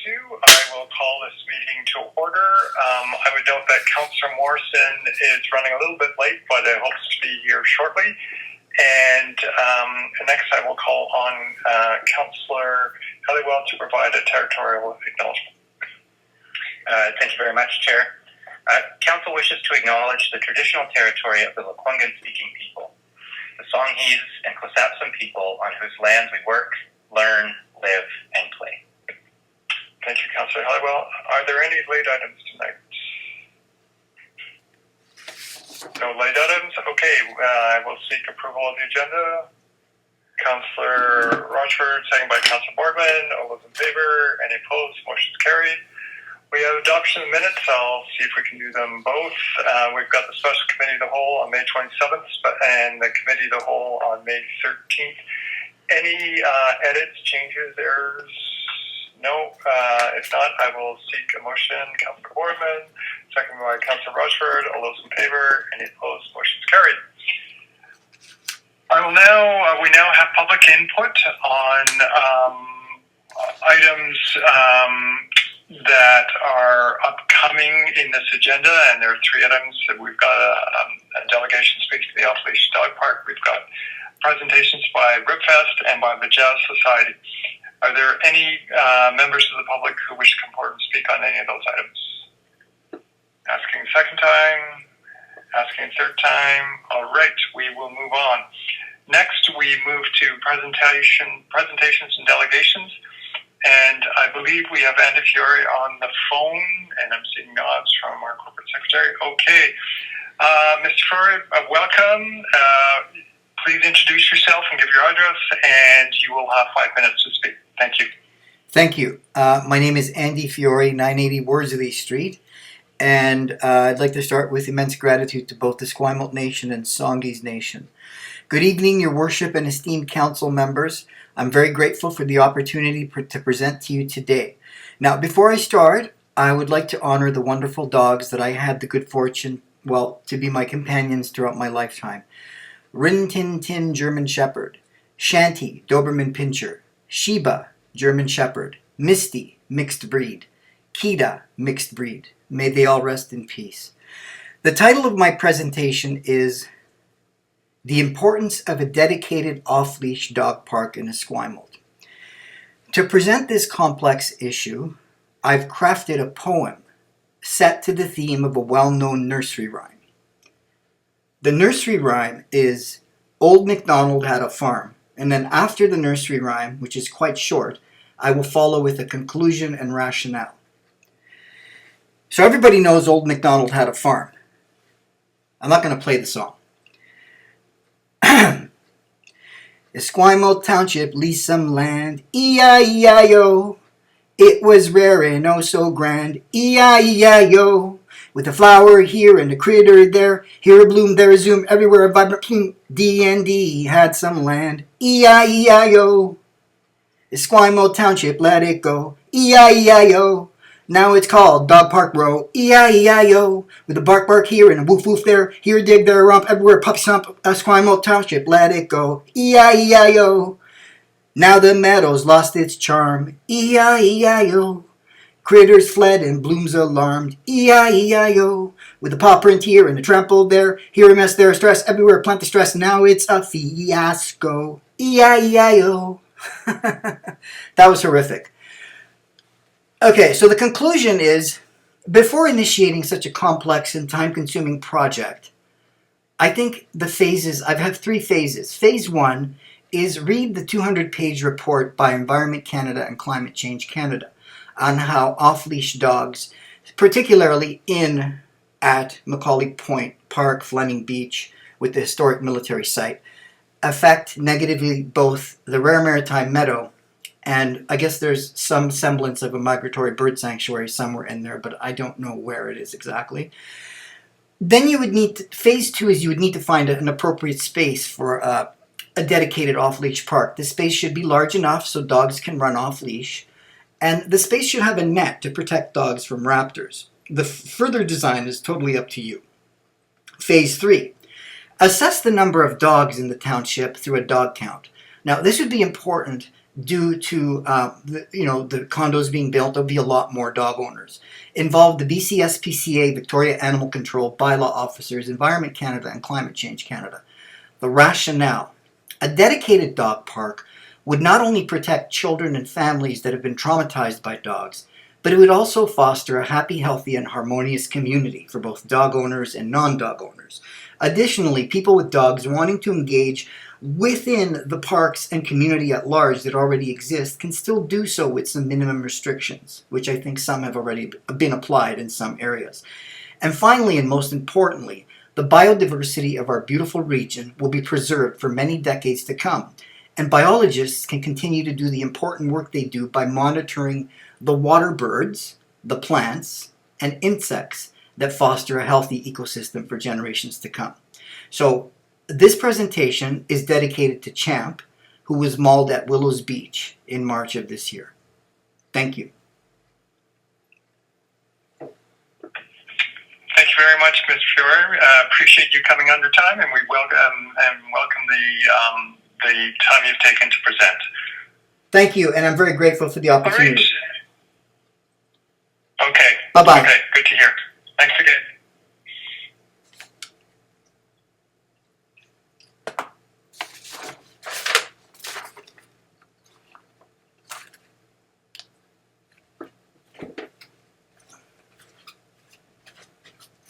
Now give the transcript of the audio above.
do, I will call this meeting to order. I would note that Councillor Morrison is running a little bit late, but I hope to be here shortly. And next I will call on Councillor Halliwell to provide a territorial acknowledgement. Thank you very much, Chair. Council wishes to acknowledge the traditional territory of the Lekwungen-speaking people, the Songhees and Kwasapsan people on whose lands we work, learn, live, and play. Thank you, Councillor Halliwell. Are there any late items tonight? No late items? Okay, I will seek approval of the agenda. Councillor Rochford, second by Councillor Boardman. All those in favor? Any opposed? Motion's carried. We have adoption of minutes. I'll see if we can do them both. We've got the special committee of the whole on May 27th and the committee of the whole on May 13th. Any edits, changes, errors? No. If not, I will seek a motion. Councillor Boardman, second by Councillor Rochford. All those in favor? Any opposed? Motion's carried. We now have public input on items that are upcoming in this agenda, and there are three items. We've got a delegation speaks to the Off-Leash Dog Park. We've got presentations by Ripfest and by the Jazz Society. Are there any members of the public who wish to come forward and speak on any of those items? Asking a second time, asking a third time. All right, we will move on. Next, we move to presentations and delegations. And I believe we have Andy Fiore on the phone, and I'm seeing nods from our corporate secretary. Okay. Mr. Fiore, welcome. Please introduce yourself and give your address, and you will have 5 minutes to speak. Thank you. Thank you. My name is Andy Fiore, 980 Worsley Street, and I'd like to start with immense gratitude to both the Esquimalt Nation and Songhees Nation. Good evening, your worship and esteemed council members. I'm very grateful for the opportunity to present to you today. Now, before I start, I would like to honor the wonderful dogs that I had the good fortune, to be my companions throughout my lifetime. Rin Tin Tin, German Shepherd. Shanty, Doberman Pinscher. Sheba, German Shepherd. Misty, mixed breed. Kida, mixed breed. May they all rest in peace. The title of my presentation is The Importance of a Dedicated Off-Leash Dog Park in Esquimalt. To present this complex issue, I've crafted a poem set to the theme of a well-known nursery rhyme. The nursery rhyme is, Old MacDonald had a farm, and then after the nursery rhyme, which is quite short, I will follow with a conclusion and rationale. So everybody knows Old MacDonald had a farm. I'm not going to play the song. Esquimalt Township leased some land, E-I-E-I-O. It was rare and oh so grand, E-I-E-I-O. With a flower here and a critter there, here a bloom, there a zoom, everywhere a vibrant plume. D&D had some land, E-I-E-I-O. Esquimalt Township let it go, E-I-E-I-O. Now it's called Dog Park Row, E-I-E-I-O. With a bark bark here and a woof woof there, here a dig, there a romp, everywhere a puppy stomp. Esquimalt Township, let it go, E-I-E-I-O. Now the meadow's lost its charm, E-I-E-I-O. Critters fled and blooms alarmed, E-I-E-I-O. With a paw print here and a trample there, here a mess, there a stress, everywhere a plant of stress. Now it's a fiasco, E-I-E-I-O. That was horrific. Okay, so the conclusion is, before initiating such a complex and time-consuming project, I think I have 3 phases. Phase 1 is read the 200-page report by Environment Canada and Climate Change Canada on how off-leash dogs, particularly at Macaulay Point Park, Fleming Beach, with the historic military site, affect negatively both the rare maritime meadow, and I guess there's some semblance of a migratory bird sanctuary somewhere in there, but I don't know where it is exactly. Then you would phase 2 is you would need to find an appropriate space for a dedicated off-leash park. The space should be large enough so dogs can run off-leash, and the space should have a net to protect dogs from raptors. The further design is totally up to you. Phase 3. Assess the number of dogs in the township through a dog count. Now, this would be important due to the condos being built. There'll be a lot more dog owners. Involved the BCSPCA, Victoria Animal Control, bylaw officers, Environment Canada, and Climate Change Canada. The rationale: a dedicated dog park would not only protect children and families that have been traumatized by dogs, but it would also foster a happy, healthy, and harmonious community for both dog owners and non-dog owners. Additionally, people with dogs wanting to engage within the parks and community at large that already exist can still do so with some minimum restrictions, which I think some have already been applied in some areas. And finally, and most importantly, the biodiversity of our beautiful region will be preserved for many decades to come, and biologists can continue to do the important work they do by monitoring the water birds, the plants, and insects that foster a healthy ecosystem for generations to come. So this presentation is dedicated to Champ, who was mauled at Willows Beach in March of this year. Thank you. Thank you very much, Mr. Fiore. Appreciate you coming under time, and we welcome the time you've taken to present. Thank you, and I'm very grateful for the opportunity. All right. Okay. Bye-bye. Okay.